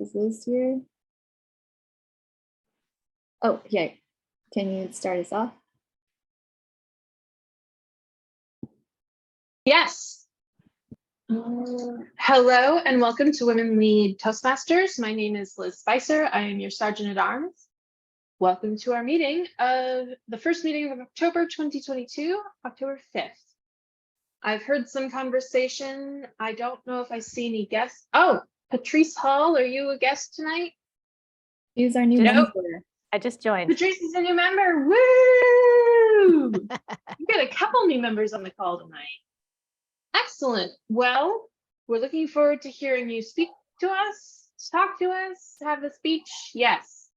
Is Liz here? Oh, yeah. Can you start us off? Yes. Hello and welcome to Women Lead Toastmasters. My name is Liz Spicer. I am your Sergeant at Arms. Welcome to our meeting of the first meeting of October 2022, October 5th. I've heard some conversation. I don't know if I see any guests. Oh, Patrice Hall, are you a guest tonight? He's our new member. I just joined. Patrice is a new member. Woo! We've got a couple new members on the call tonight. Excellent. Well, we're looking forward to hearing you speak to us, talk to us, have a speech. Yes.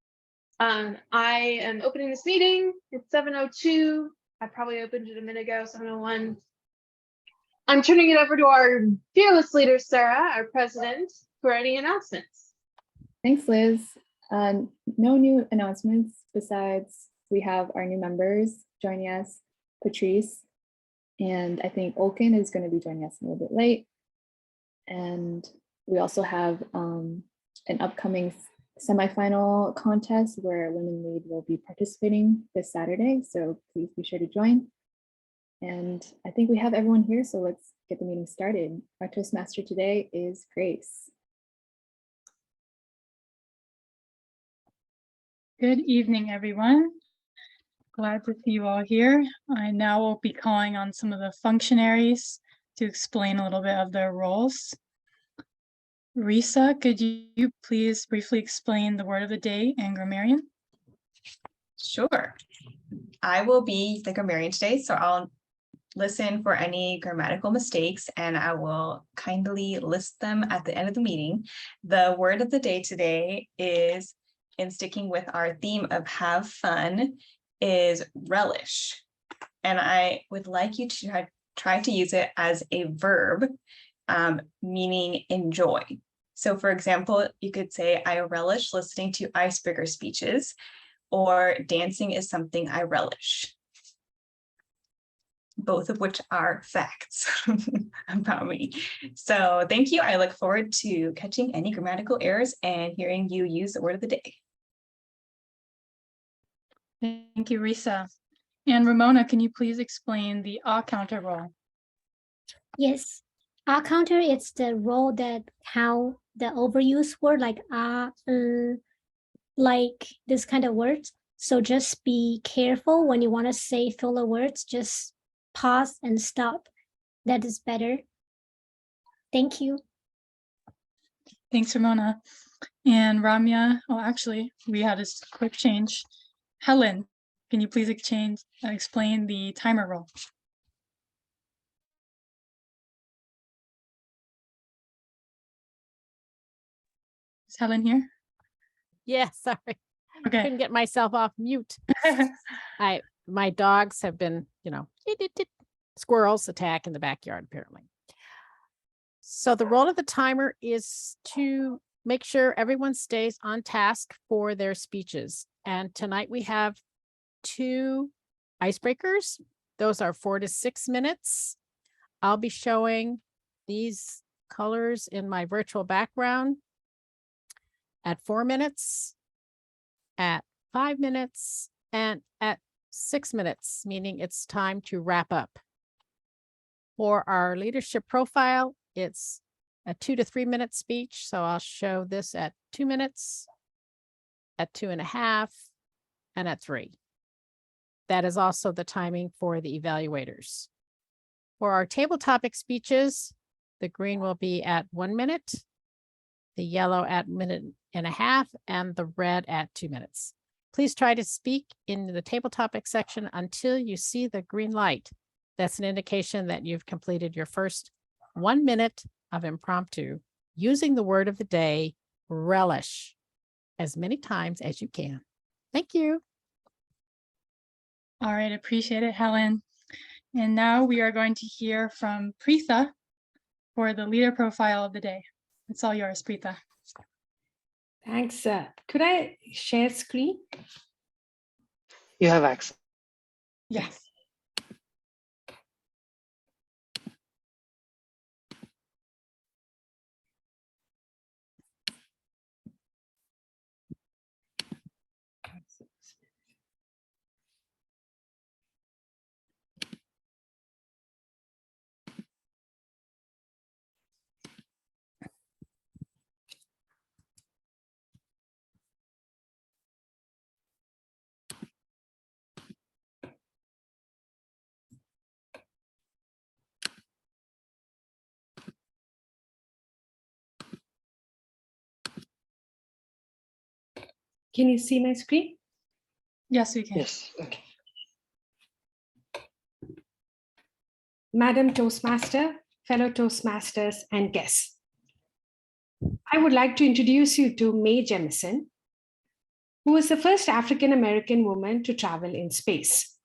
I am opening this meeting. It's 7:02. I probably opened it a minute ago, 7:01. I'm turning it over to our fearless leader, Sarah, our president, for any announcements. Thanks, Liz. No new announcements besides we have our new members joining us, Patrice, and I think Olkin is going to be joining us a little bit late. And we also have an upcoming semifinal contest where Women Lead will be participating this Saturday. So please be sure to join. And I think we have everyone here, so let's get the meeting started. Our Toastmaster today is Grace. Good evening, everyone. Glad to see you all here. I now will be calling on some of the functionaries to explain a little bit of their roles. Risa, could you please briefly explain the word of the day and grammarian? Sure. I will be the grammarian today, so I'll listen for any grammatical mistakes and I will kindly list them at the end of the meeting. The word of the day today is, in sticking with our theme of have fun, is relish. And I would like you to try to use it as a verb, meaning enjoy. So for example, you could say, I relish listening to icebreaker speeches, or dancing is something I relish. Both of which are facts about me. So thank you. I look forward to catching any grammatical errors and hearing you use the word of the day. Thank you, Risa. And Ramona, can you please explain the counter role? Yes, counter is the role that how the overused word like this kind of words. So just be careful when you want to say filler words, just pause and stop. That is better. Thank you. Thanks, Ramona. And Ramya, oh, actually, we had a quick change. Helen, can you please explain the timer role? Is Helen here? Yeah, sorry. Okay. Couldn't get myself off mute. My dogs have been, squirrels attack in the backyard, apparently. So the role of the timer is to make sure everyone stays on task for their speeches. And tonight we have 2 icebreakers. Those are 4 to 6 minutes. I'll be showing these colors in my virtual background at 4 minutes, at 5 minutes, and at 6 minutes, meaning it's time to wrap up. For our leadership profile, it's a 2 to 3 minute speech. So I'll show this at 2 minutes, at 2.5, and at 3. That is also the timing for the evaluators. For our table topic speeches, the green will be at 1 minute, the yellow at 1.5 minutes, and the red at 2 minutes. Please try to speak in the table topic section until you see the green light. That's an indication that you've completed your first 1 minute of impromptu using the word of the day, relish, as many times as you can. Thank you. All right, appreciate it, Helen. And now we are going to hear from Preetha for the leader profile of the day. It's all yours, Preetha. Thanks. Could I share screen? You have access. Yes. Can you see my screen? Yes, we can. Yes. Okay. Madam Toastmaster, fellow Toastmasters, and guests. I would like to introduce you to Mae Jemison, who was the first African-American woman to travel in space.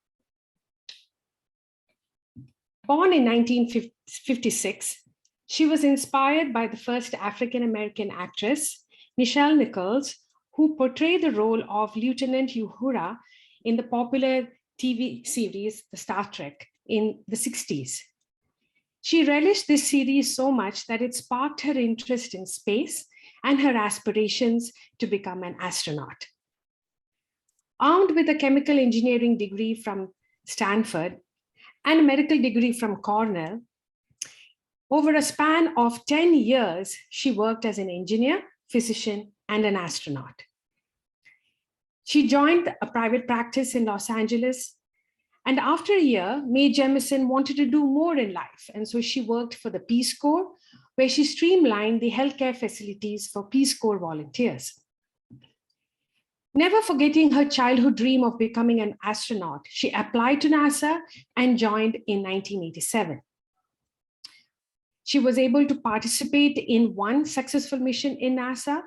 Born in 1956, she was inspired by the first African-American actress, Nichelle Nichols, who portrayed the role of Lieutenant Uhura in the popular TV series, The Star Trek, in the 60s. She relished this series so much that it sparked her interest in space and her aspirations to become an astronaut. Armed with a chemical engineering degree from Stanford and a medical degree from Cornell, over a span of 10 years, she worked as an engineer, physician, and an astronaut. She joined a private practice in Los Angeles. And after a year, Mae Jemison wanted to do more in life. And so she worked for the Peace Corps, where she streamlined the healthcare facilities for Peace Corps volunteers. Never forgetting her childhood dream of becoming an astronaut, she applied to NASA and joined in 1987. She was able to participate in one successful mission in NASA,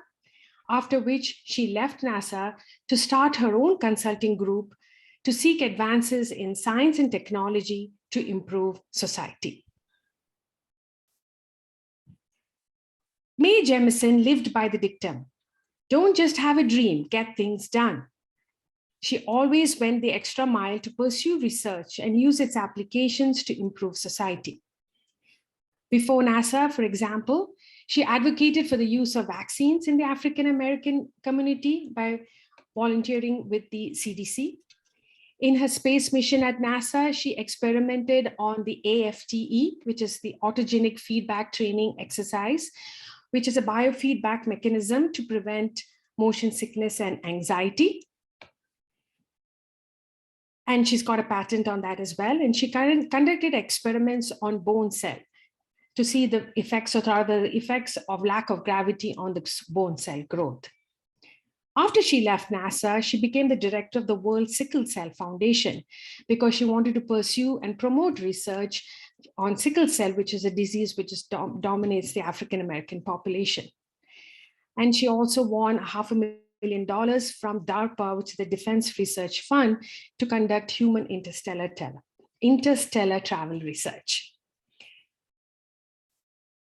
after which she left NASA to start her own consulting group to seek advances in science and technology to improve society. Mae Jemison lived by the dictum, don't just have a dream, get things done. She always went the extra mile to pursue research and use its applications to improve society. Before NASA, for example, she advocated for the use of vaccines in the African-American community by volunteering with the CDC. In her space mission at NASA, she experimented on the AFTE, which is the autogenic feedback training exercise, which is a biofeedback mechanism to prevent motion sickness and anxiety. And she's got a patent on that as well. And she conducted experiments on bone cell to see the effects, or rather the effects of lack of gravity on the bone cell growth. After she left NASA, she became the director of the World Sickle Cell Foundation because she wanted to pursue and promote research on sickle cell, which is a disease which dominates the African-American population. And she also won $500,000 from DARPA, which is the Defense Research Fund, to conduct human interstellar travel research.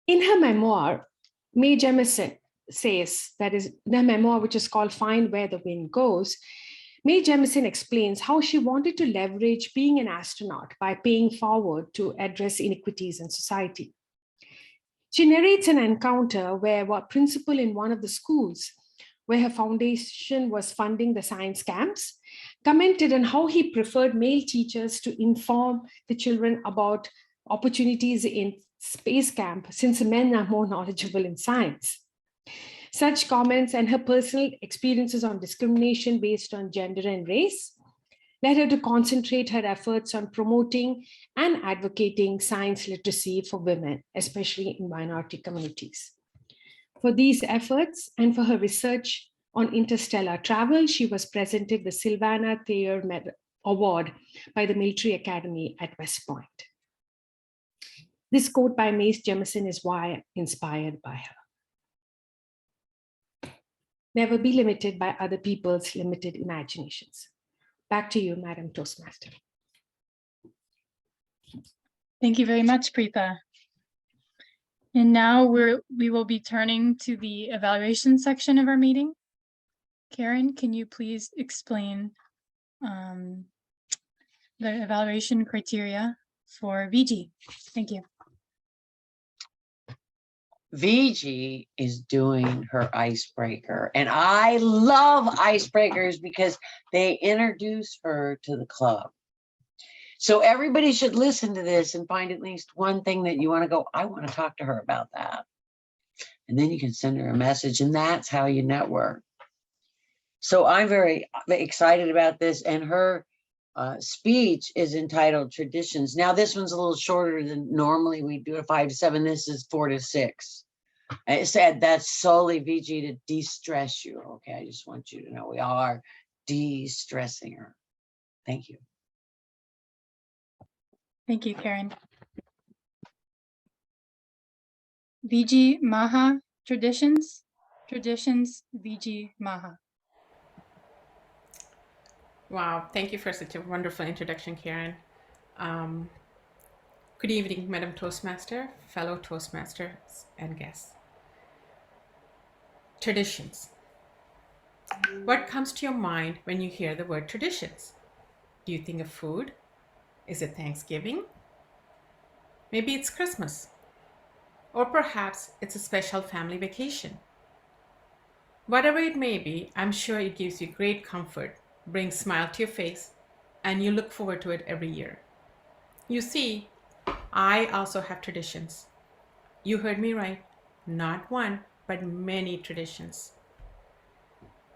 In her memoir, Mae Jemison says, that is the memoir, which is called Find Where the Wind Goes, Mae Jemison explains how she wanted to leverage being an astronaut by paying forward to address inequities in society. She narrates an encounter where a principal in one of the schools where her foundation was funding the science camps commented on how he preferred male teachers to inform the children about opportunities in space camp, since men are more knowledgeable in science. Such comments and her personal experiences on discrimination based on gender and race led her to concentrate her efforts on promoting and advocating science literacy for women, especially in minority communities. For these efforts and for her research on interstellar travel, she was presented the Sylvana Thayer Award by the Military Academy at West Point. This quote by Mae Jemison is why I'm inspired by her. Never be limited by other people's limited imaginations. Back to you, Madam Toastmaster. Thank you very much, Preetha. And now we will be turning to the evaluation section of our meeting. Karen, can you please explain the evaluation criteria for VG? Thank you. VG is doing her icebreaker, and I love icebreakers because they introduce her to the club. So everybody should listen to this and find at least one thing that you want to go, I want to talk to her about that. And then you can send her a message, and that's how you network. So I'm very excited about this, and her speech is entitled Traditions. Now this one's a little shorter than normally we do a 5 to 7. This is 4 to 6. I said that's solely VG to de-stress you. Okay, I just want you to know we are de-stressing her. Thank you. Thank you, Karen. VG Maha, traditions, VG Maha. Wow, thank you for such a wonderful introduction, Karen. Good evening, Madam Toastmaster, fellow Toastmasters, and guests. Traditions. What comes to your mind when you hear the word traditions? Do you think of food? Is it Thanksgiving? Maybe it's Christmas. Or perhaps it's a special family vacation. Whatever it may be, I'm sure it gives you great comfort, brings smile to your face, and you look forward to it every year. You see, I also have traditions. You heard me right. Not one, but many traditions.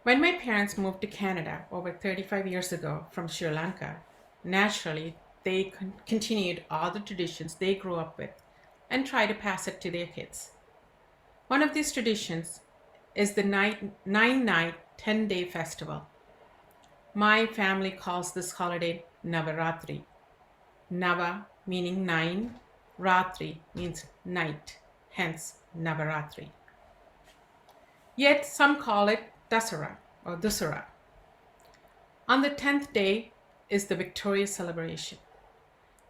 When my parents moved to Canada over 35 years ago from Sri Lanka, naturally, they continued all the traditions they grew up with and try to pass it to their kids. One of these traditions is the 9-night, 10-day festival. My family calls this holiday Navaratri. Nava meaning 9, Ratri means night, hence Navaratri. Yet some call it Dasara or Dusara. On the 10th day is the Victoria celebration.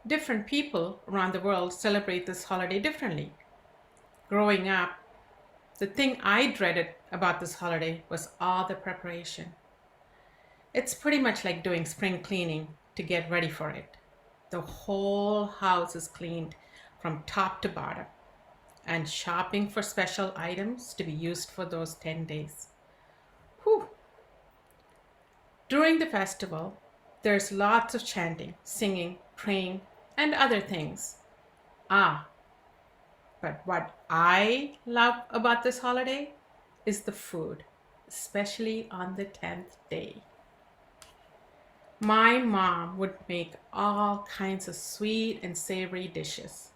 Different people around the world celebrate this holiday differently. Growing up, the thing I dreaded about this holiday was all the preparation. It's pretty much like doing spring cleaning to get ready for it. The whole house is cleaned from top to bottom and shopping for special items to be used for those 10 days. Whew. During the festival, there's lots of chanting, singing, praying, and other things. But what I love about this holiday is the food, especially on the 10th day. My mom would make all kinds of sweet and savory dishes.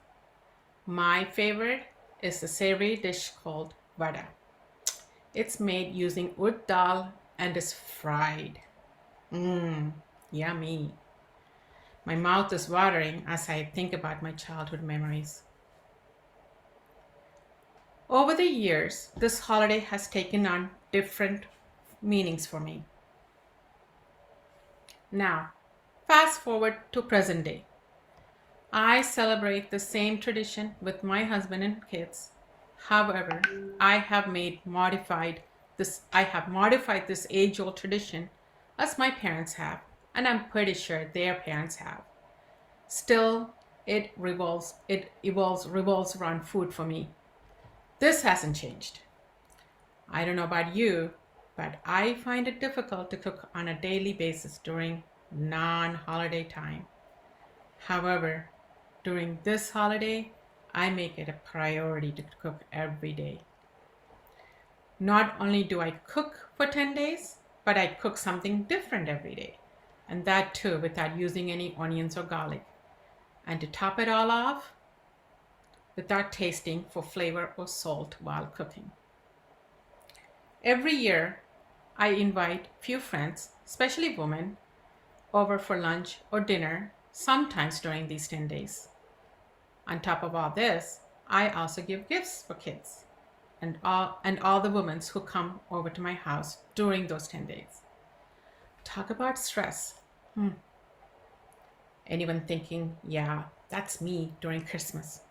My favorite is the savory dish called vada. It's made using urd dal and is fried. Yummy. My mouth is watering as I think about my childhood memories. Over the years, this holiday has taken on different meanings for me. Now, fast forward to present day. I celebrate the same tradition with my husband and kids. However, I have modified this age-old tradition as my parents have, and I'm pretty sure their parents have. Still, it revolves around food for me. This hasn't changed. I don't know about you, but I find it difficult to cook on a daily basis during non-holiday time. However, during this holiday, I make it a priority to cook every day. Not only do I cook for 10 days, but I cook something different every day. And that too without using any onions or garlic. And to top it all off, without tasting for flavor or salt while cooking. Every year, I invite few friends, especially women, over for lunch or dinner, sometimes during these 10 days. On top of all this, I also give gifts for kids and all the women who come over to my house during those 10 days. Talk about stress. Anyone thinking, yeah, that's me during Christmas?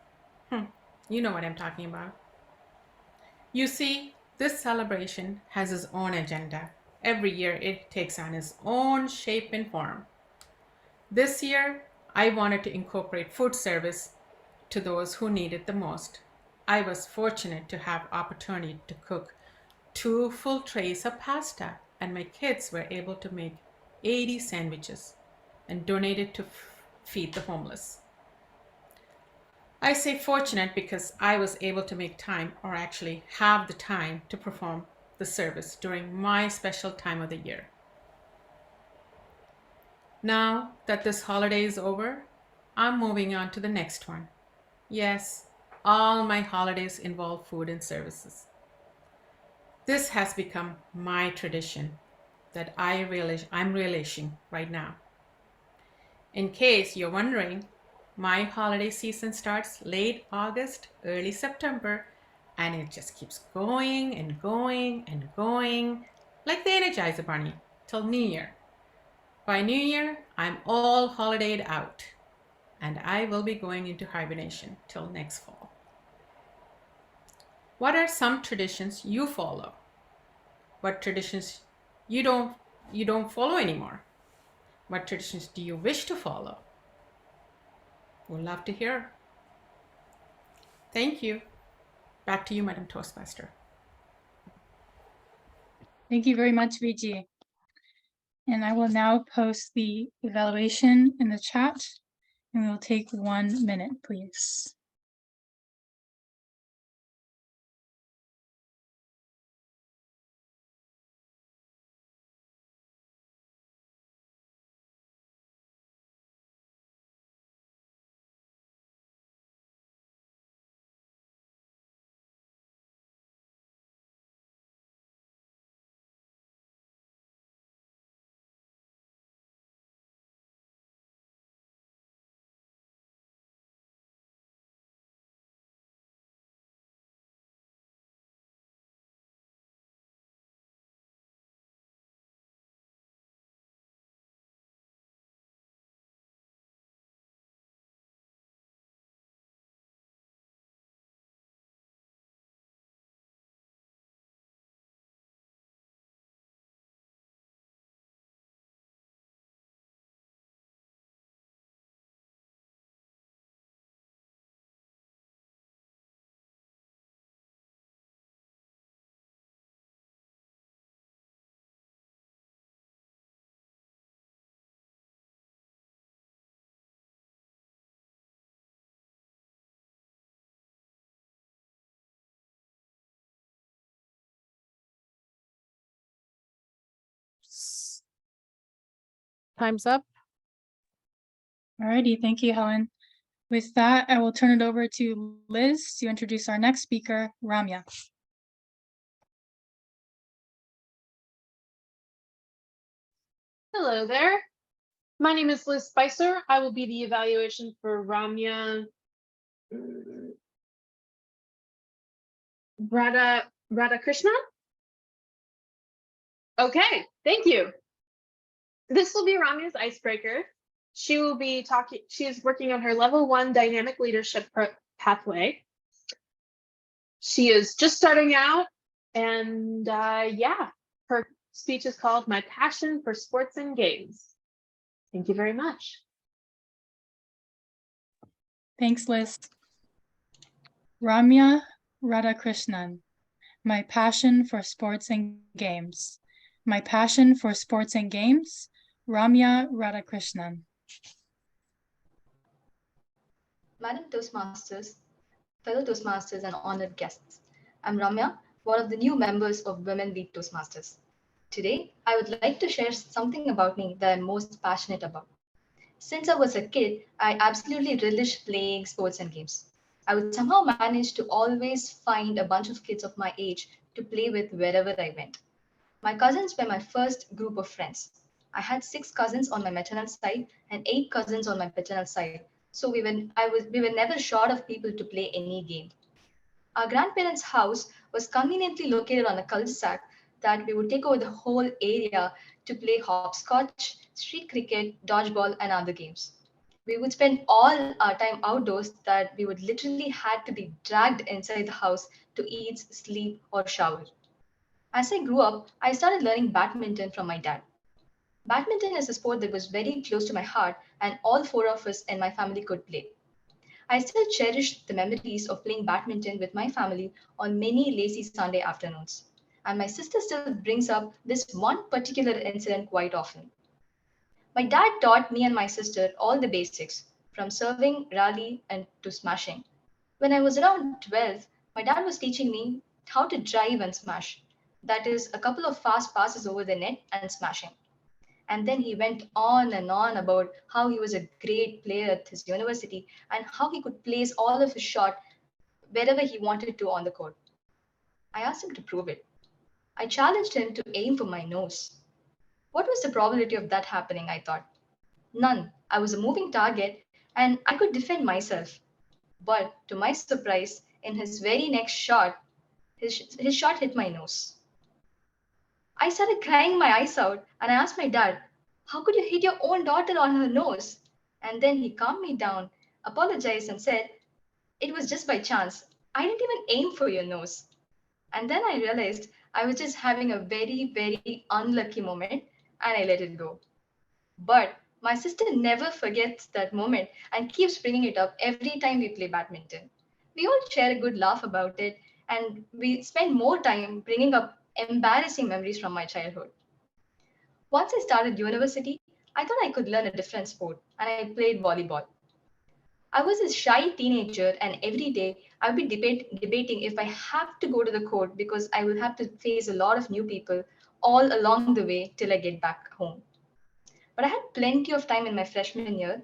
You know what I'm talking about. You see, this celebration has its own agenda. Every year it takes on its own shape and form. This year, I wanted to incorporate food service to those who need it the most. I was fortunate to have opportunity to cook 2 full trays of pasta, and my kids were able to make 80 sandwiches and donate it to feed the homeless. I say fortunate because I was able to make time, or actually have the time, to perform the service during my special time of the year. Now that this holiday is over, I'm moving on to the next one. Yes, all my holidays involve food and services. This has become my tradition that I'm relishing right now. In case you're wondering, my holiday season starts late August, early September, and it just keeps going and going and going like the Energizer Bunny till New Year. By New Year, I'm all holidayed out, and I will be going into hibernation till next fall. What are some traditions you follow? What traditions you don't follow anymore? What traditions do you wish to follow? We'd love to hear. Thank you. Back to you, Madam Toastmaster. Thank you very much, Viji. And I will now post the evaluation in the chat, and we'll take 1 minute, please. Time's up. Alrighty, thank you, Helen. With that, I will turn it over to Liz to introduce our next speaker, Ramya. Hello there. My name is Liz Spicer. I will be the evaluation for Ramya Radhakrishnan. Okay, thank you. This will be Ramya's icebreaker. She is working on her level 1 dynamic leadership pathway. She is just starting out, and yeah, her speech is called My Passion for Sports and Games. Thank you very much. Thanks, Liz. Ramya Radhakrishnan. My passion for sports and games. My passion for sports and games. Ramya Radhakrishnan. Madam Toastmasters, fellow Toastmasters and honored guests, I'm Ramya, one of the new members of Women Lead Toastmasters. Today, I would like to share something about me that I'm most passionate about. Since I was a kid, I absolutely relished playing sports and games. I would somehow manage to always find a bunch of kids of my age to play with wherever I went. My cousins were my first group of friends. I had 6 cousins on my maternal side and 8 cousins on my paternal side. So we were never short of people to play any game. Our grandparents' house was conveniently located on a cul-de-sac that we would take over the whole area to play hopscotch, street cricket, dodgeball, and other games. We would spend all our time outdoors that we would literally had to be dragged inside the house to eat, sleep, or shower. As I grew up, I started learning badminton from my dad. Badminton is a sport that was very close to my heart, and all 4 of us in my family could play. I still cherish the memories of playing badminton with my family on many lazy Sunday afternoons. And my sister still brings up this one particular incident quite often. My dad taught me and my sister all the basics, from serving, rally, and to smashing. When I was around 12, my dad was teaching me how to drive and smash. That is, a couple of fast passes over the net and smashing. And then he went on and on about how he was a great player at his university and how he could place all of his shot wherever he wanted to on the court. I asked him to prove it. I challenged him to aim for my nose. What was the probability of that happening? I thought. None. I was a moving target and I could defend myself. But to my surprise, in his very next shot, his shot hit my nose. I started crying my eyes out and I asked my dad, how could you hit your own daughter on her nose? And then he calmed me down, apologized, and said, it was just by chance. I didn't even aim for your nose. And then I realized I was just having a very, very unlucky moment and I let it go. But my sister never forgets that moment and keeps bringing it up every time we play badminton. We all share a good laugh about it and we spend more time bringing up embarrassing memories from my childhood. Once I started university, I thought I could learn a different sport and I played volleyball. I was a shy teenager, and every day I would be debating if I have to go to the court because I will have to face a lot of new people all along the way till I get back home. But I had plenty of time in my freshman year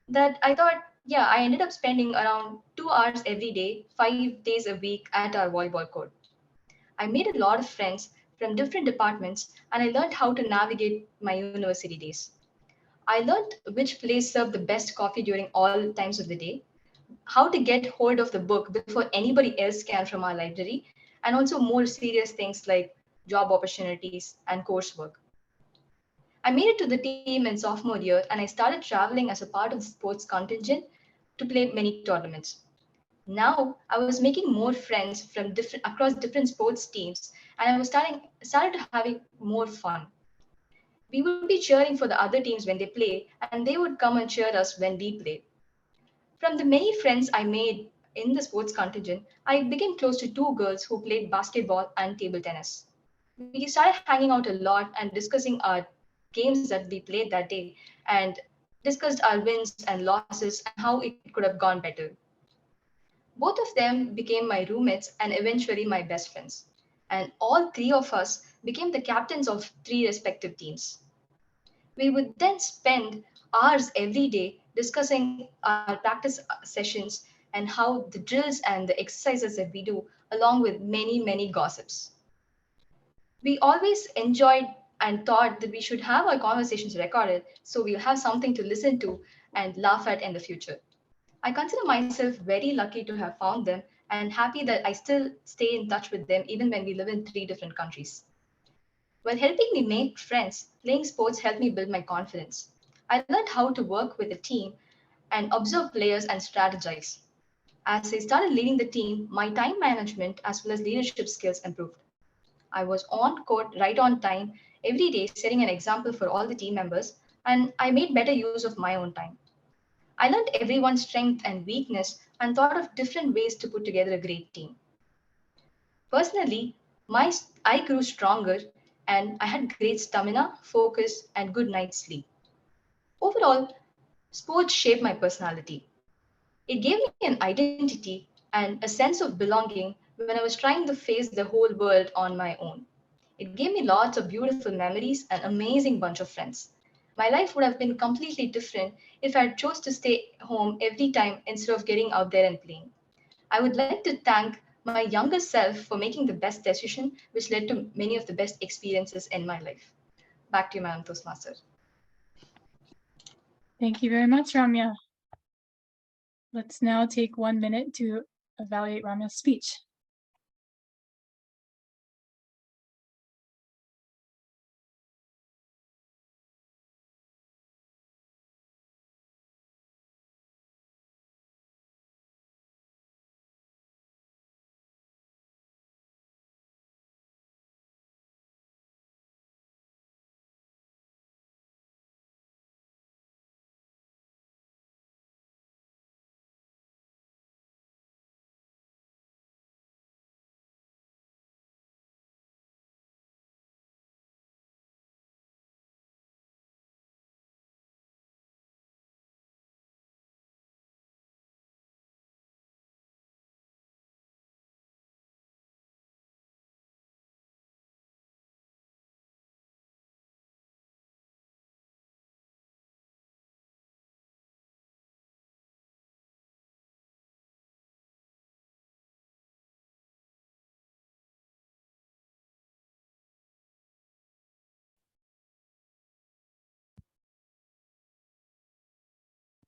that I thought, yeah, I ended up spending around 2 hours every day, 5 days a week at our volleyball court. I made a lot of friends from different departments and I learned how to navigate my university days. I learned which place served the best coffee during all times of the day, how to get hold of the book before anybody else can from our library, and also more serious things like job opportunities and coursework. I made it to the team in sophomore year and I started traveling as a part of the sports contingent to play many tournaments. Now I was making more friends from different across different sports teams and I was started to having more fun. We would be cheering for the other teams when they play and they would come and cheer us when we play. From the many friends I made in the sports contingent, I became close to two girls who played basketball and table tennis. We started hanging out a lot and discussing our games that we played that day and discussed our wins and losses and how it could have gone better. Both of them became my roommates and eventually my best friends. And all three of us became the captains of three respective teams. We would then spend hours every day discussing our practice sessions and how the drills and the exercises that we do, along with many, many gossips. We always enjoyed and thought that we should have our conversations recorded so we'll have something to listen to and laugh at in the future. I consider myself very lucky to have found them and happy that I still stay in touch with them even when we live in three different countries. While helping me make friends, playing sports helped me build my confidence. I learned how to work with a team and observe players and strategize. As I started leading the team, my time management as well as leadership skills improved. I was on court right on time every day, setting an example for all the team members, and I made better use of my own time. I learned everyone's strength and weakness and thought of different ways to put together a great team. Personally, I grew stronger and I had great stamina, focus, and good night's sleep. Overall, sports shaped my personality. It gave me an identity and a sense of belonging when I was trying to face the whole world on my own. It gave me lots of beautiful memories and amazing bunch of friends. My life would have been completely different if I had chose to stay home every time instead of getting out there and playing. I would like to thank my younger self for making the best decision, which led to many of the best experiences in my life. Back to you, Madam Toastmaster. Thank you very much, Ramya. Let's now take 1 minute to evaluate Ramya's speech.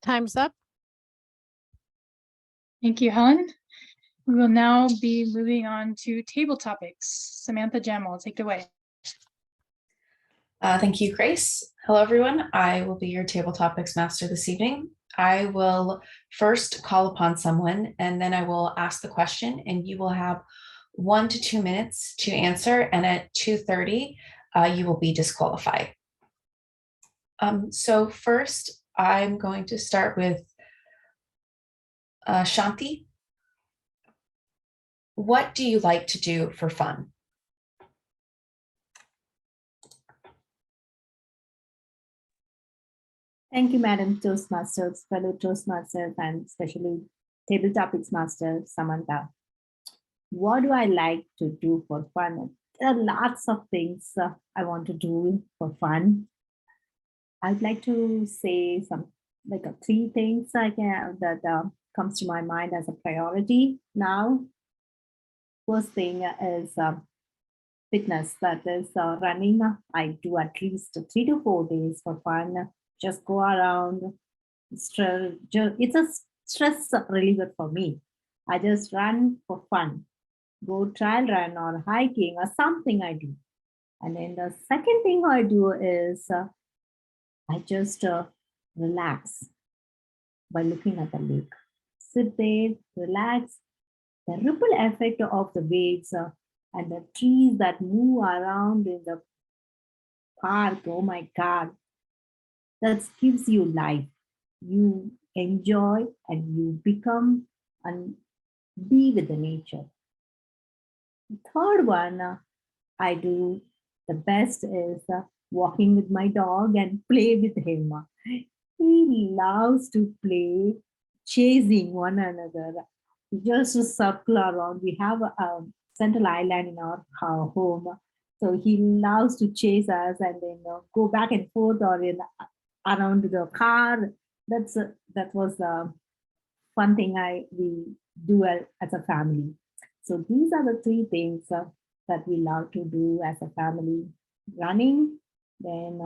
Time's up. Thank you, Helen. We will now be moving on to table topics. Samantha Jamal, take it away. Thank you, Grace. Hello, everyone. I will be your table topics master this evening. I will first call upon someone, and then I will ask the question, and you will have 1 to 2 minutes to answer. And at 2:30, you will be disqualified. So first, I'm going to start with Shanti. What do you like to do for fun? Thank you, Madam Toastmasters, fellow Toastmasters, and especially Table Topics Master, Samantha. What do I like to do for fun? There are lots of things I want to do for fun. I'd like to say some, like 3 things that comes to my mind as a priority now. First thing is fitness, that is running. I do at least 3 to 4 days for fun. Just go around. It's a stress reliever for me. I just run for fun. Go trail run or hiking or something I do. And then the second thing I do is I just relax by looking at the lake. Sit there, relax. The ripple effect of the waves and the trees that move around in the park, oh my God, that gives you life. You enjoy and you become and be with the nature. The third one I do the best is walking with my dog and play with him. He loves to play chasing one another. We just circle around. We have a central island in our home. So he loves to chase us and then go back and forth or around the car. That was a fun thing we do as a family. So these are the 3 things that we love to do as a family: running, then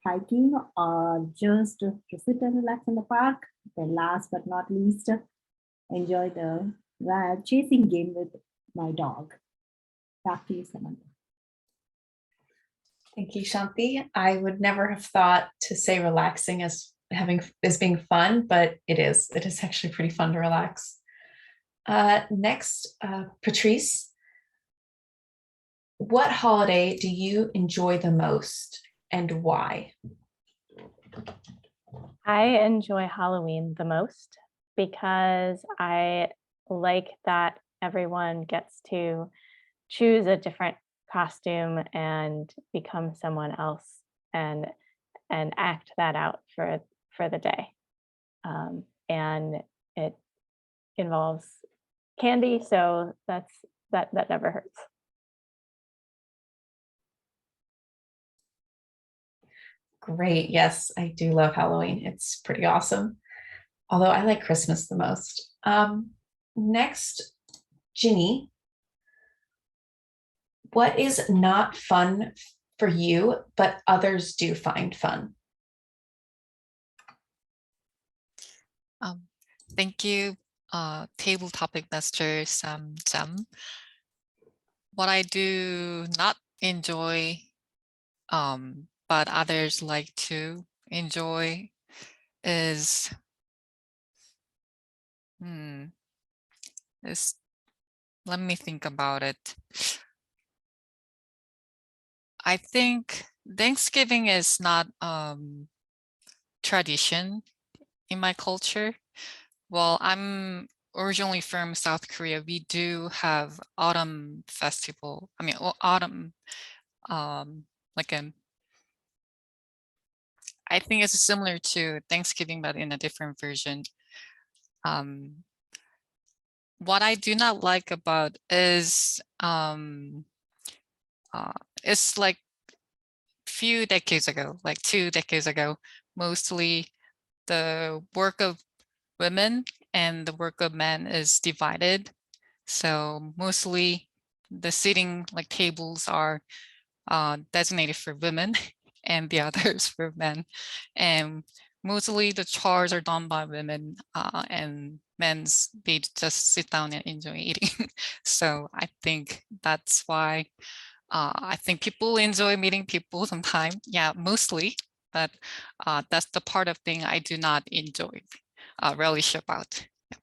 hiking, or just to sit and relax in the park. Then last but not least, enjoy the chasing game with my dog. Back to you, Samantha. Thank you, Shanti. I would never have thought to say relaxing as being fun, but it is. It is actually pretty fun to relax. Next, Patrice. What holiday do you enjoy the most and why? I enjoy Halloween the most because I like that everyone gets to choose a different costume and become someone else and act that out for the day. And it involves candy, so that never hurts. Great. Yes, I do love Halloween. It's pretty awesome. Although I like Christmas the most. Next, Ginny. What is not fun for you, but others do find fun? Thank you, table topic master Jam. What I do not enjoy, but others like to enjoy is let me think about it. I think Thanksgiving is not tradition in my culture. Well, I'm originally from South Korea. We do have autumn festival. I mean, autumn, like I think it's similar to Thanksgiving, but in a different version. What I do not like about is it's like few decades ago, like 2 decades ago, mostly the work of women and the work of men is divided. So mostly the sitting like tables are designated for women and the others for men. And mostly the chores are done by women, and men's, they just sit down and enjoy eating. So I think that's why I think people enjoy meeting people sometimes. Yeah, mostly, but that's the part of thing I do not enjoy, relish about. Yeah.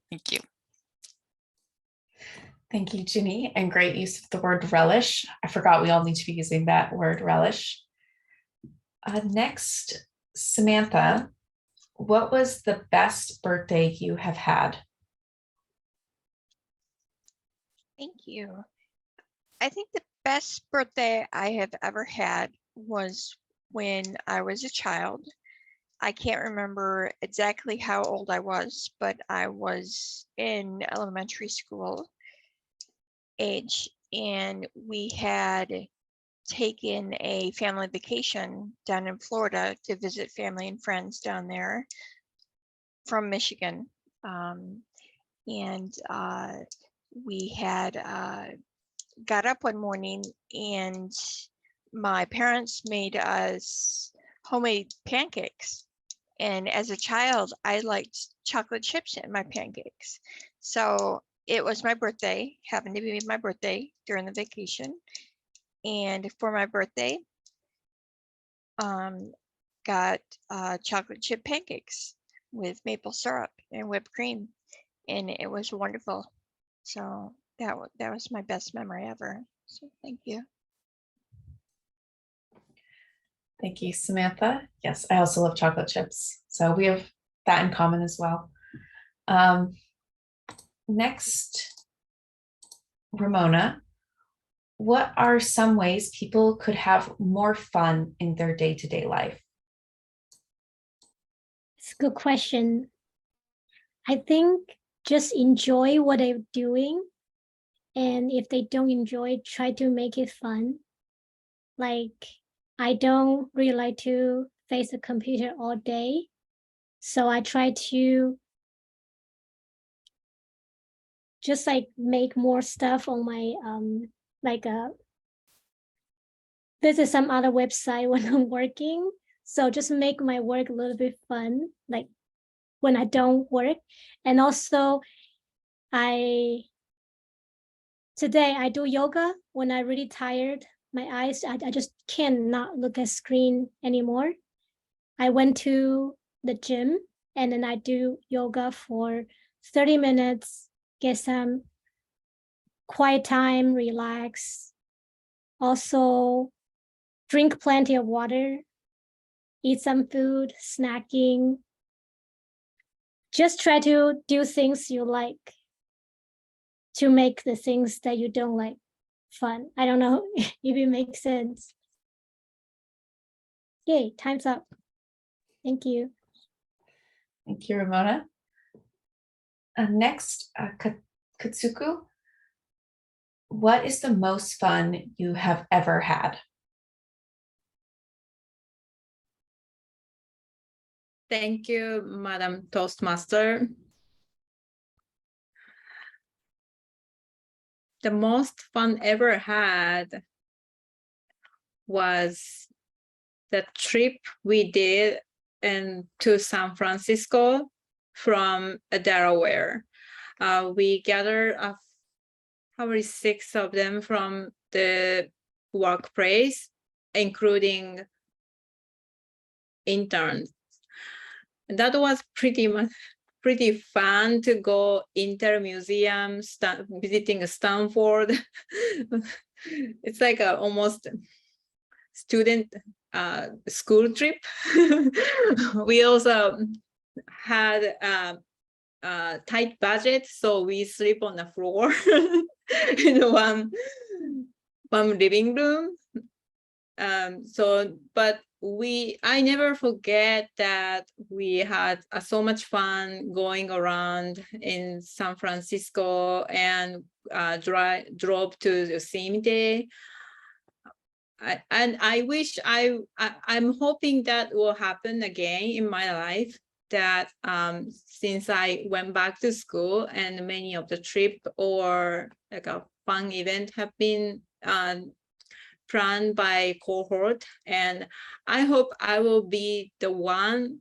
Thank you. Thank you, Ginny, and great use of the word relish. I forgot we all need to be using that word relish. Next, Samantha, what was the best birthday you have had? Thank you. I think the best birthday I have ever had was when I was a child. I can't remember exactly how old I was, but I was in elementary school age, and we had taken a family vacation down in Florida to visit family and friends down there from Michigan. And we had got up one morning and my parents made us homemade pancakes. And as a child, I liked chocolate chips in my pancakes. So it was my birthday, happened to be my birthday during the vacation. And for my birthday, got chocolate chip pancakes with maple syrup and whipped cream. And it was wonderful. So that was my best memory ever. So thank you. Thank you, Samantha. Yes, I also love chocolate chips. So we have that in common as well. Next, Ramona, what are some ways people could have more fun in their day-to-day life? It's a good question. I think just enjoy what they're doing. And if they don't enjoy, try to make it fun. Like, I don't really like to face a computer all day. So I try to just like make more stuff on my, visit some other website when I'm working. So just make my work a little bit fun, like when I don't work. And also today I do yoga when I'm really tired. My eyes, I just cannot look at screen anymore. I went to the gym and then I do yoga for 30 minutes, get some quiet time, relax. Also drink plenty of water, eat some food, snacking. Just try to do things you like to make the things that you don't like fun. I don't know if it makes sense. Yay, time's up. Thank you. Thank you, Ramona. Next, Katsuku, what is the most fun you have ever had? Thank you, Madam Toastmaster. The most fun ever had was the trip we did to San Francisco from Delaware. We gathered probably 6 of them from the workplace, including interns. That was pretty fun to go Inter Museum, visiting Stanford. It's like a almost student school trip. We also had a tight budget, so we sleep on the floor in one living room. But I never forget that we had so much fun going around in San Francisco and drove to Yosemite. I wish I'm hoping that will happen again in my life, that since I went back to school and many of the trip or like a fun event have been planned by cohort, and I hope I will be the one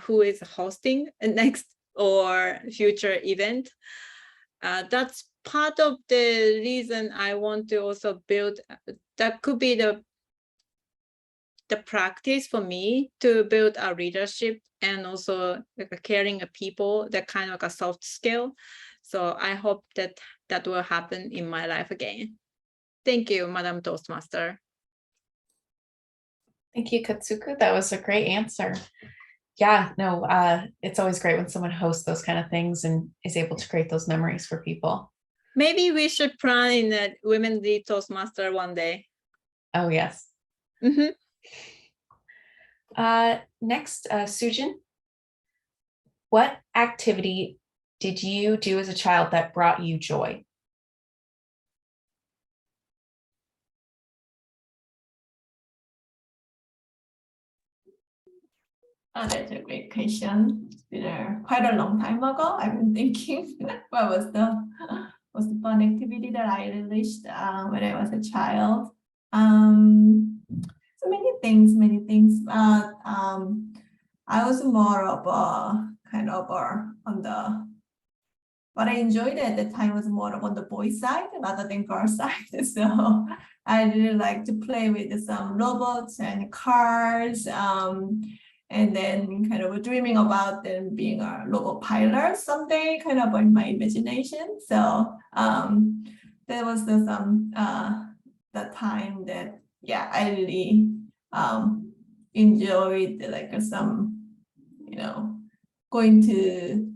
who is hosting a next or future event. That's part of the reason I want to also build. That could be the practice for me to build a leadership and also like a caring of people, that kind of like a soft skill. So I hope that that will happen in my life again. Thank you, Madam Toastmaster. Thank you, Katsuku. That was a great answer. Yeah, no, it's always great when someone hosts those kind of things and is able to create those memories for people. Maybe we should plan in a Women Lead Toastmaster one day. Oh, yes. Mm-hmm. Next, Sujin, what activity did you do as a child that brought you joy? Oh, that's a great question. It's been quite a long time ago. I've been thinking what was the fun activity that I relished when I was a child. So many things, but I was more of a kind of on the, what I enjoyed at the time was more of on the boy side rather than girl side. So I really like to play with some robots and cars, and then kind of dreaming about them being a robot pilot someday, kind of in my imagination. So that was the time that, yeah, I really enjoyed like some, going to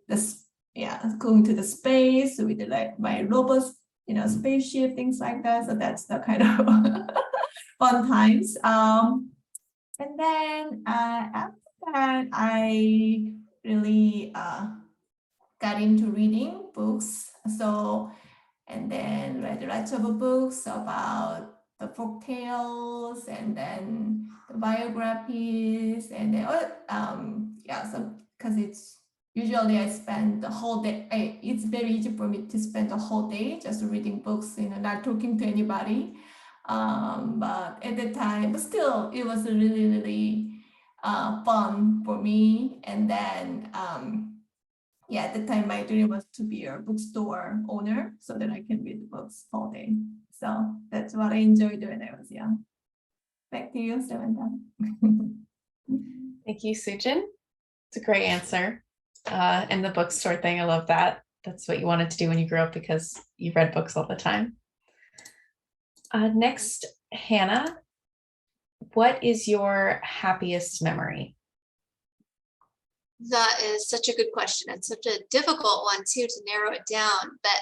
the space with like my robots, spaceship, things like that. So that's the kind of fun times. And then after that, I really got into reading books. So, and then read lots of books about the folk tales and then the biographies, and then so because it's usually I spend the whole day. It's very easy for me to spend the whole day just reading books, not talking to anybody. But at the time, but still, it was really, really fun for me. And then, at the time, my dream was to be a bookstore owner so that I can read books all day. So that's what I enjoyed when I was young. Back to you, Samantha. Thank you, Sujin. It's a great answer. And the bookstore thing, I love that. That's what you wanted to do when you grew up because you read books all the time. Next, Hannah, what is your happiest memory? That is such a good question. It's such a difficult one too to narrow it down, but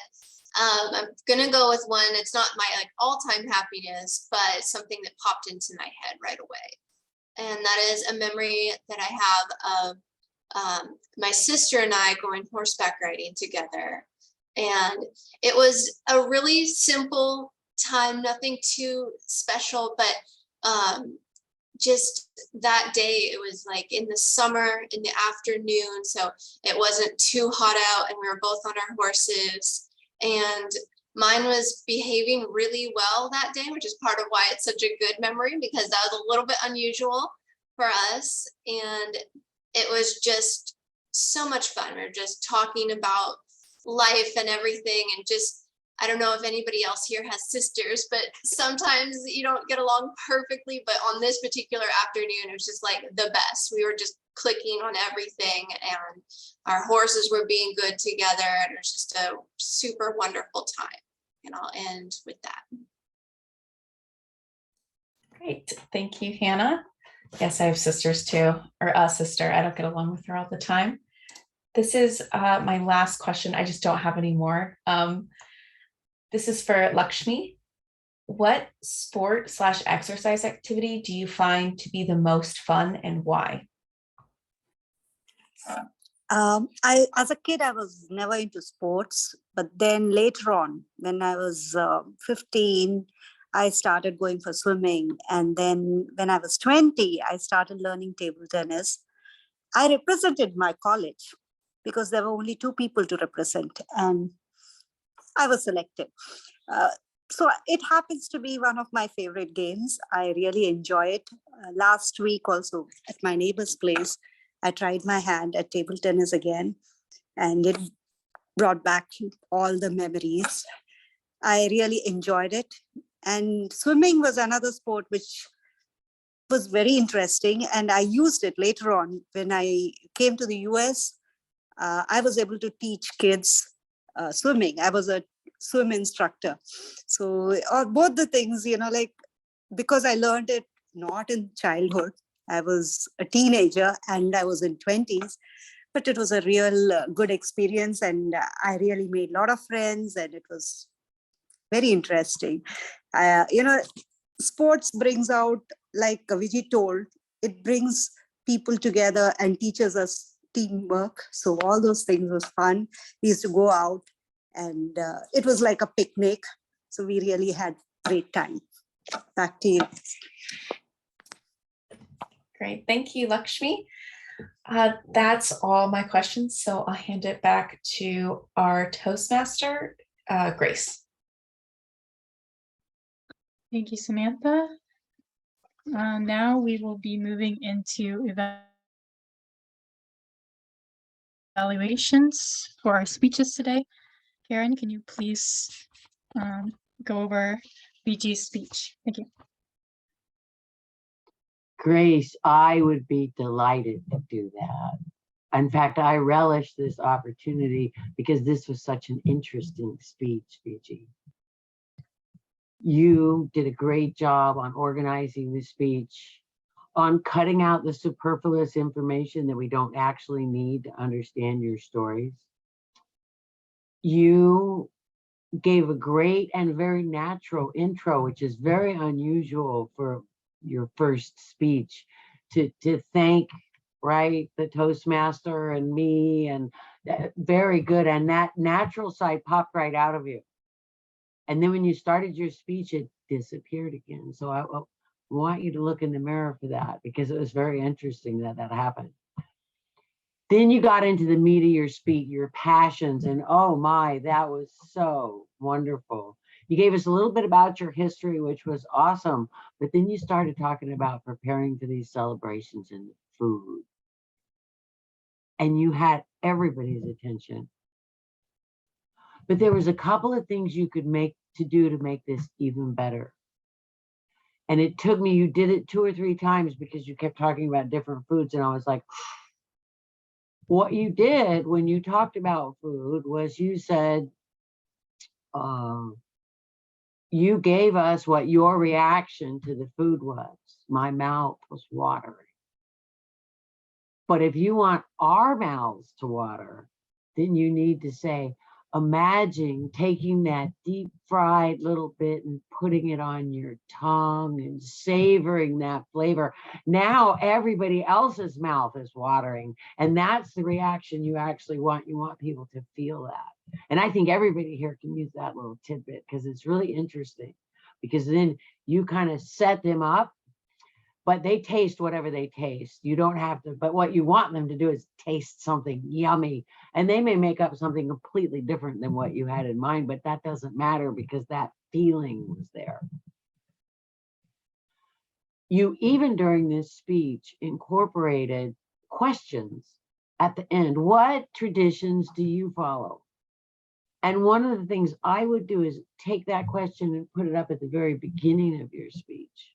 I'm gonna go with one. It's not my all-time happiness, but something that popped into my head right away. And that is a memory that I have of my sister and I going horseback riding together. And it was a really simple time, nothing too special, but just that day, it was like in the summer, in the afternoon, so it wasn't too hot out, and we were both on our horses, and mine was behaving really well that day, which is part of why it's such a good memory, because that was a little bit unusual for us, and it was just so much fun. We were just talking about life and everything, and just, I don't know if anybody else here has sisters, but sometimes you don't get along perfectly. But on this particular afternoon, it was just like the best. We were just clicking on everything, and our horses were being good together. And it was just a super wonderful time. And I'll end with that. Great. Thank you, Hannah. Yes, I have sisters too, or a sister. I don't get along with her all the time. This is my last question. I just don't have any more. This is for Lakshmi. What sport/exercise activity do you find to be the most fun and why? As a kid, I was never into sports, but then later on, when I was 15, I started going for swimming. And then when I was 20, I started learning table tennis. I represented my college because there were only 2 people to represent, and I was selected. So it happens to be one of my favorite games. I really enjoy it. Last week also at my neighbor's place, I tried my hand at table tennis again, and it brought back all the memories. I really enjoyed it. And swimming was another sport which was very interesting. And I used it later on when I came to the US. I was able to teach kids swimming. I was a swim instructor. So both the things, like, because I learned it not in childhood, I was a teenager and I was in 20s, but it was a real good experience. And I really made a lot of friends and it was very interesting. Sports brings out, like Vijay told, it brings people together and teaches us teamwork. So all those things was fun. We used to go out and it was like a picnic. So we really had great time. Back to you. Great. Thank you, Lakshmi. That's all my questions. So I'll hand it back to our Toastmaster, Grace. Thank you, Samantha. Now we will be moving into evaluations for our speeches today. Karen, can you please go over BG's speech? Thank you. Grace, I would be delighted to do that. In fact, I relish this opportunity because this was such an interesting speech, BG. You did a great job on organizing the speech, on cutting out the superfluous information that we don't actually need to understand your stories. You gave a great and very natural intro, which is very unusual for your first speech, to thank, right, the Toastmaster and me, and very good. And that natural side popped right out of you. And then when you started your speech, it disappeared again. So I want you to look in the mirror for that, because it was very interesting that that happened. Then you got into the meat of your speech, your passions, and oh my, that was so wonderful. You gave us a little bit about your history, which was awesome, but then you started talking about preparing for these celebrations and food. And you had everybody's attention. But there was a couple of things you could do to make this even better. And it took me, you did it 2 or 3 times because you kept talking about different foods. And I was like, what you did when you talked about food was you said, you gave us what your reaction to the food was. My mouth was watering. But if you want our mouths to water, then you need to say, imagine taking that deep fried little bit and putting it on your tongue and savoring that flavor. Now everybody else's mouth is watering, and that's the reaction you actually want. You want people to feel that. And I think everybody here can use that little tidbit because it's really interesting, because then you kind of set them up. But they taste whatever they taste. You don't have to, but what you want them to do is taste something yummy. And they may make up something completely different than what you had in mind, but that doesn't matter because that feeling was there. You even during this speech incorporated questions at the end. What traditions do you follow? And one of the things I would do is take that question and put it up at the very beginning of your speech.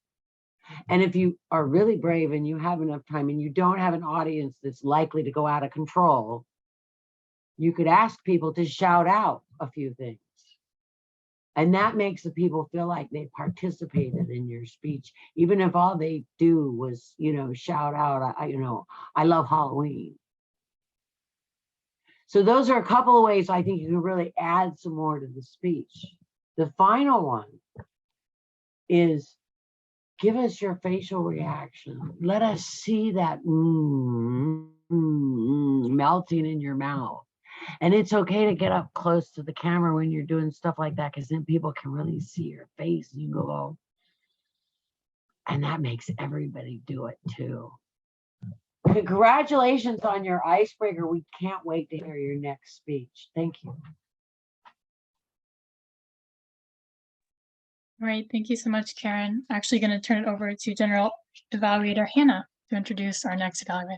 And if you are really brave and you have enough time and you don't have an audience that's likely to go out of control, you could ask people to shout out a few things. And that makes the people feel like they participated in your speech, even if all they do was, shout out, I love Halloween. So those are a couple of ways I think you can really add some more to the speech. The final one is, give us your facial reaction. Let us see that melting in your mouth. And it's okay to get up close to the camera when you're doing stuff like that, because then people can really see your face. And you go, oh. And that makes everybody do it too. Congratulations on your icebreaker. We can't wait to hear your next speech. Thank you. All right, thank you so much, Karen. Actually going to turn it over to General Evaluator Hannah to introduce our next evaluator.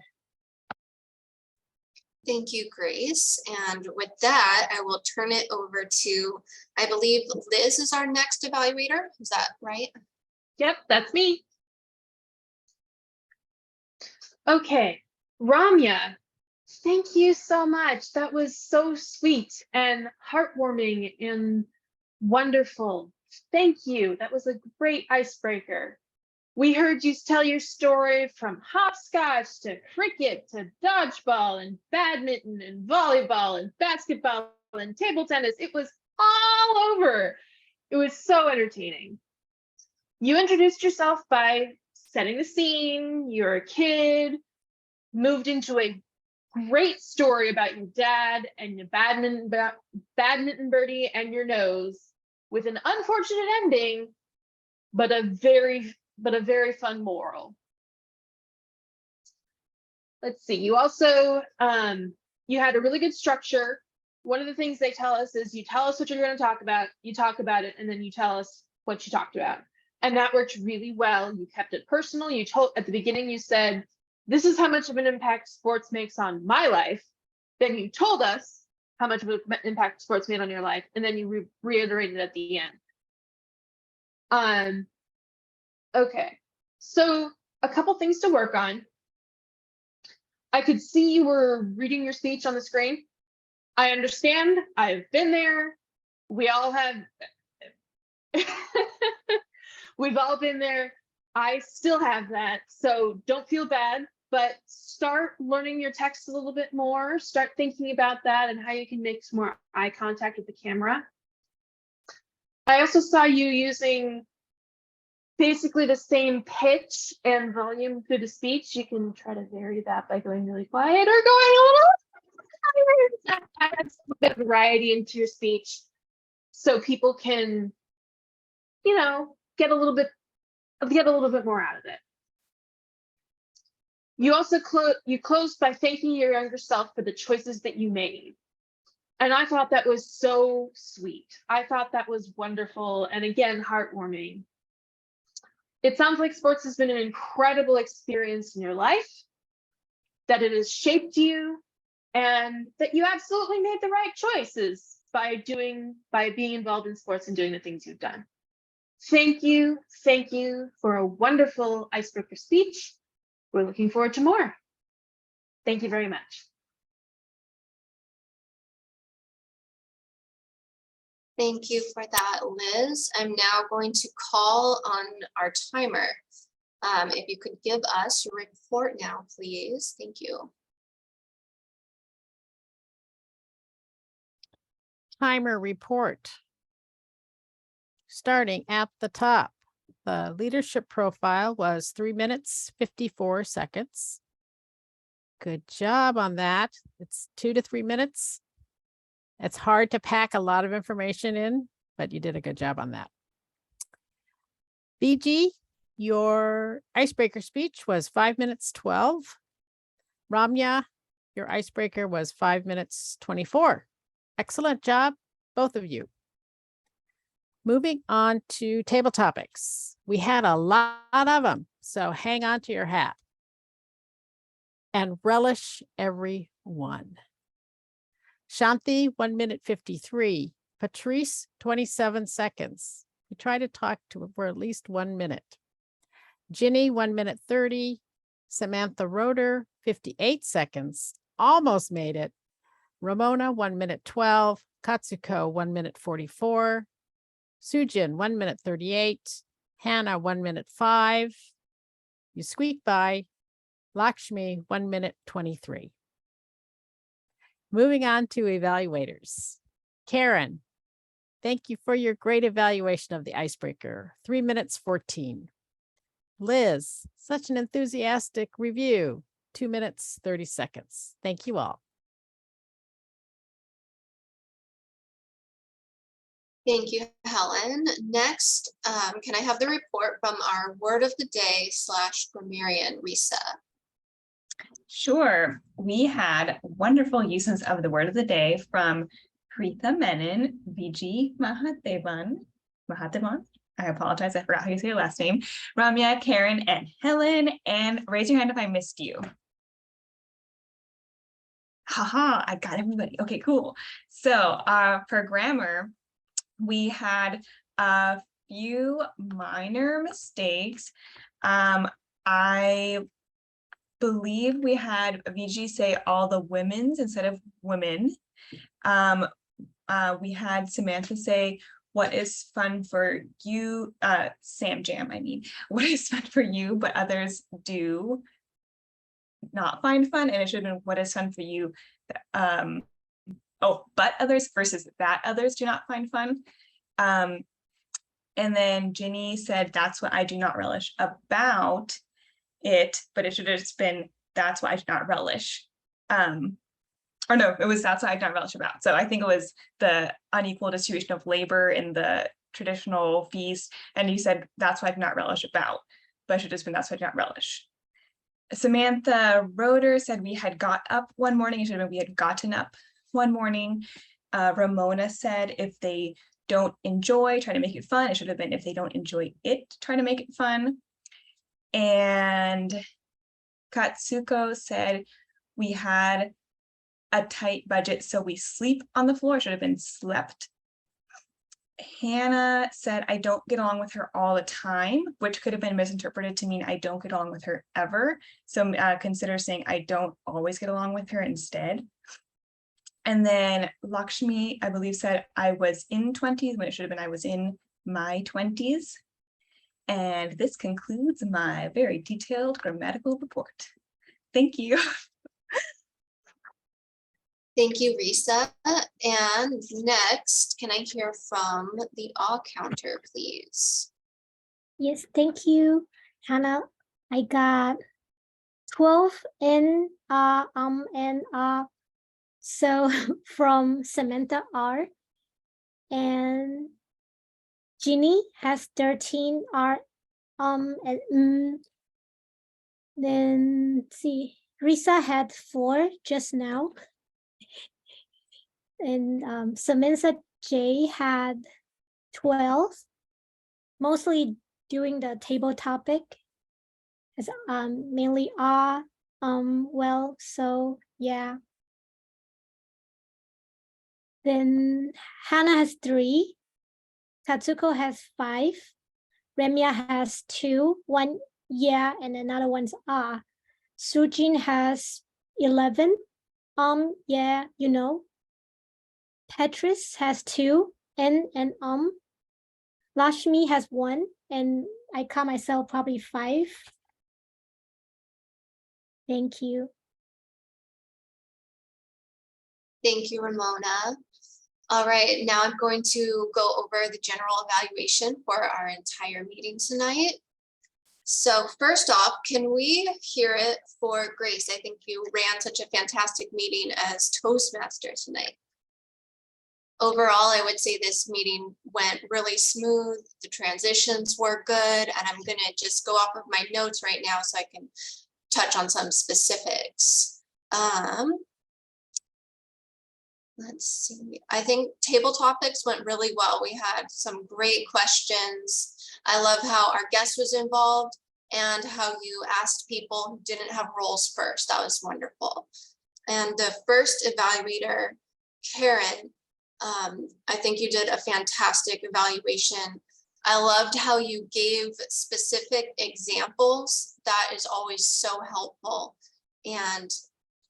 Thank you, Grace. And with that, I will turn it over to, I believe Liz is our next evaluator. Is that right? Yep, that's me. Okay, Ramya, thank you so much. That was so sweet and heartwarming and wonderful. Thank you. That was a great icebreaker. We heard you tell your story from hopscotch to cricket to dodgeball and badminton and volleyball and basketball and table tennis. It was all over. It was so entertaining. You introduced yourself by setting the scene. You're a kid, moved into a great story about your dad and your badminton birdie and your nose, with an unfortunate ending, but a very fun moral. Let's see, you also, you had a really good structure. One of the things they tell us is you tell us what you're going to talk about, you talk about it, and then you tell us what you talked about. And that worked really well. You kept it personal. You told, at the beginning, you said, this is how much of an impact sports makes on my life. Then you told us how much of an impact sports made on your life, and then you reiterated at the end. Okay, so a couple things to work on. I could see you were reading your speech on the screen. I understand, I've been there. We all have, we've all been there. I still have that, so don't feel bad, but start learning your text a little bit more. Start thinking about that and how you can make some more eye contact with the camera. I also saw you using basically the same pitch and volume through the speech. You can try to vary that by going really quiet or going a little higher. Add a bit of variety into your speech so people can, you know, get a little bit more out of it. You also closed by thanking your younger self for the choices that you made. And I thought that was so sweet. I thought that was wonderful and, again, heartwarming. It sounds like sports has been an incredible experience in your life, that it has shaped you, and that you absolutely made the right choices by being involved in sports and doing the things you've done. Thank you for a wonderful icebreaker speech. We're looking forward to more. Thank you very much. Thank you for that, Liz. I'm now going to call on our timer. If you could give us your report now, please. Thank you. Timer report. Starting at the top, the leadership profile was 3 minutes, 54 seconds. Good job on that. It's 2 to 3 minutes. It's hard to pack a lot of information in, but you did a good job on that. BG, your icebreaker speech was 5 minutes, 12. Ramya, your icebreaker was 5 minutes, 24. Excellent job, both of you. Moving on to table topics. We had a lot of them, so hang on to your hat and relish every one. Shanti, 1 minute 53. Patrice, 27 seconds. We try to talk to for at least 1 minute. Ginny, 1 minute 30. Samantha Roeder, 58 seconds. Almost made it. Ramona, 1 minute 12. Katsuko, 1 minute 44. Sujin, 1 minute 38. Hannah, 1 minute 5. You squeak by. Lakshmi, 1 minute 23. Moving on to evaluators. Karen, thank you for your great evaluation of the icebreaker. 3 minutes 14. Liz, such an enthusiastic review. 2 minutes 30 seconds. Thank you all. Thank you, Helen. Next, can I have the report from our word of the day / grammarian, Risa? Sure. We had wonderful uses of the word of the day from Preetha Menon, Vijay Mahadevan, I apologize, I forgot how you say your last name. Ramya, Karen, and Helen. And raise your hand if I missed you. Haha, I got everybody. Okay, cool. So for grammar, we had a few minor mistakes. I believe we had VG say all the women's instead of women. We had Samantha say, what is fun for you, Sam Jam, I mean, what is fun for you, but others do not find fun, and it should have been what is fun for you, but others versus that others do not find fun. And then Ginny said, that's what I do not relish about it, but it should have just been, that's what I do not relish. Or no, it was, that's what I do not relish about. So I think it was the unequal distribution of labor in the traditional feast. And you said, that's what I do not relish about, but it should have just been, that's what I do not relish. Samantha Roeder said we had got up one morning. It should have been we had gotten up one morning. Ramona said if they don't enjoy, try to make it fun. It should have been if they don't enjoy it, try to make it fun. And Katsuko said we had a tight budget, so we sleep on the floor. It should have been slept. Hannah said, I don't get along with her all the time, which could have been misinterpreted to mean I don't get along with her ever. So consider saying I don't always get along with her instead. And then Lakshmi, I believe, said I was in 20s when it should have been I was in my 20s. And this concludes my very detailed grammatical report. Thank you. Thank you, Risa. And next, can I hear from the all counter, please? Yes, thank you, Hannah. I got 12 and so from Samantha R. And Ginny has 13 R and then let's see, Risa had 4 just now. And Samantha J had 12, mostly doing the table topic. It's mainly well, so yeah. Then Hannah has 3, Katsuko has 5, Remya has 2, 1 yeah, and another one's Sujin has 11, yeah, you know. Petrus has 2, N and Lashmi has 1, and I count myself probably 5. Thank you. Thank you, Ramona. All right, now I'm going to go over the general evaluation for our entire meeting tonight. So first off, can we hear it for Grace? I think you ran such a fantastic meeting as Toastmaster tonight. Overall, I would say this meeting went really smooth. The transitions were good, and I'm going to just go off of my notes right now so I can touch on some specifics. Let's see. I think table topics went really well. We had some great questions. I love how our guest was involved and how you asked people who didn't have roles first. That was wonderful. And the first evaluator, Karen, I think you did a fantastic evaluation. I loved how you gave specific examples. That is always so helpful. And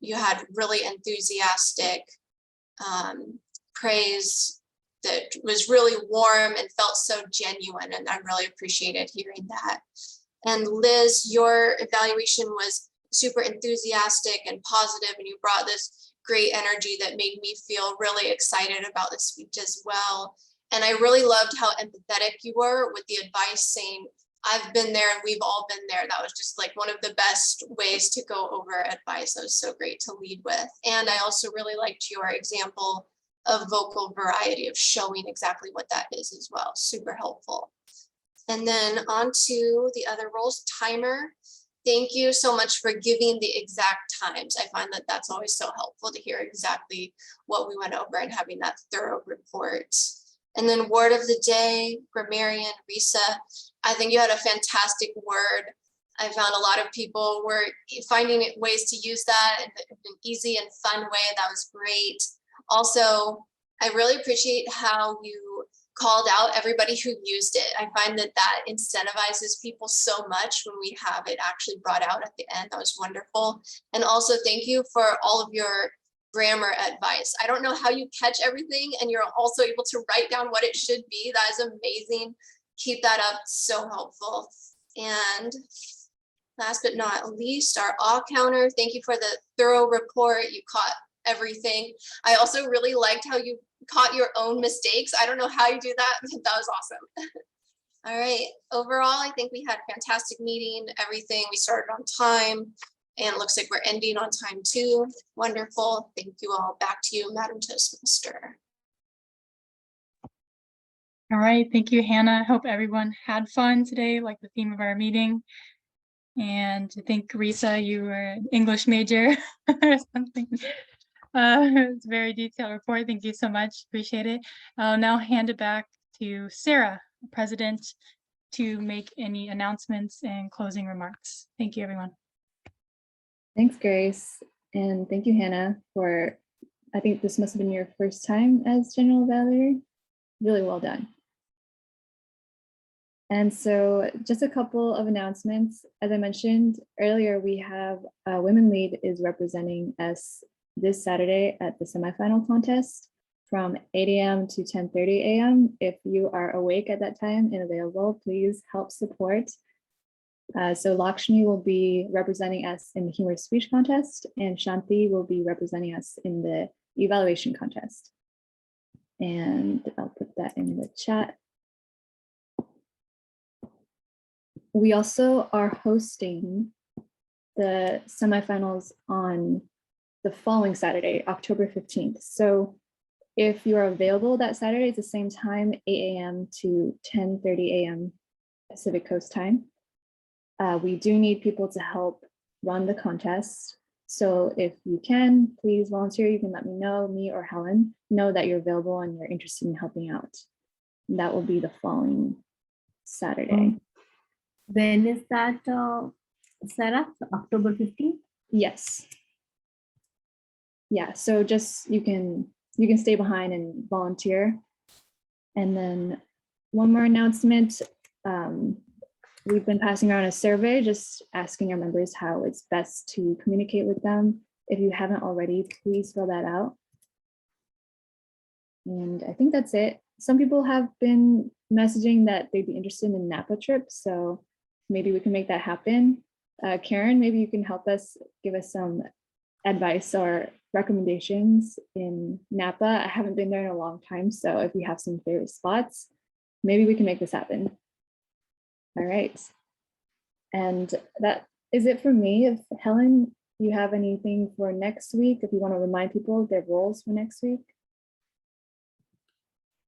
you had really enthusiastic praise that was really warm and felt so genuine. And I really appreciated hearing that. And Liz, your evaluation was super enthusiastic and positive, and you brought this great energy that made me feel really excited about the speech as well. And I really loved how empathetic you were with the advice, saying, I've been there and we've all been there. That was just like one of the best ways to go over advice. That was so great to lead with. And I also really liked your example of vocal variety, of showing exactly what that is as well. Super helpful. And then on to the other roles. Timer. Thank you so much for giving the exact times. I find that that's always so helpful to hear exactly what we went over and having that thorough report. And then word of the day, grammarian, Risa, I think you had a fantastic word. I found a lot of people were finding ways to use that in an easy and fun way. That was great. Also, I really appreciate how you called out everybody who used it. I find that that incentivizes people so much when we have it actually brought out at the end. That was wonderful. And also thank you for all of your grammar advice. I don't know how you catch everything and you're also able to write down what it should be. That is amazing. Keep that up, so helpful. And last but not least, our all counter. Thank you for the thorough report. You caught everything. I also really liked how you caught your own mistakes. I don't know how you do that, but that was awesome. All right, overall, I think we had a fantastic meeting, everything. We started on time and it looks like we're ending on time too. Wonderful. Thank you all. Back to you, Madam Toastmaster. All right, thank you, Hannah. Hope everyone had fun today, like the theme of our meeting. And I think, Risa, you were an English major or something. It's a very detailed report. Thank you so much. Appreciate it. I'll now hand it back to Sarah, President, to make any announcements and closing remarks. Thank you, everyone. Thanks, Grace. And thank you, Hannah, for, I think this must have been your first time as General Evaluator. Really well done. And so just a couple of announcements. As I mentioned earlier, we have Women Lead is representing us this Saturday at the semifinal contest from 8 a.m. to 10:30 a.m. If you are awake at that time and available, please help support. So Lakshmi will be representing us in the humorous speech contest and Shanti will be representing us in the evaluation contest. And I'll put that in the chat. We also are hosting the semifinals on the following Saturday, October 15th. So if you are available that Saturday, it's the same time, 8 a.m. to 10:30 a.m. Pacific Coast time. We do need people to help run the contest. So if you can, please volunteer. You can let me know, me or Helen, know that you're available and you're interested in helping out. And that will be the following Saturday. When is that, Sarah? October 15th? Yes. Yeah, so just you can stay behind and volunteer. And then one more announcement. We've been passing around a survey, just asking our members how it's best to communicate with them. If you haven't already, please fill that out. And I think that's it. Some people have been messaging that they'd be interested in a Napa trip, so maybe we can make that happen. Karen, maybe you can help us, give us some advice or recommendations in Napa. I haven't been there in a long time, so if you have some favorite spots, maybe we can make this happen. All right. And that is it for me. If Helen, you have anything for next week, if you want to remind people of their roles for next week.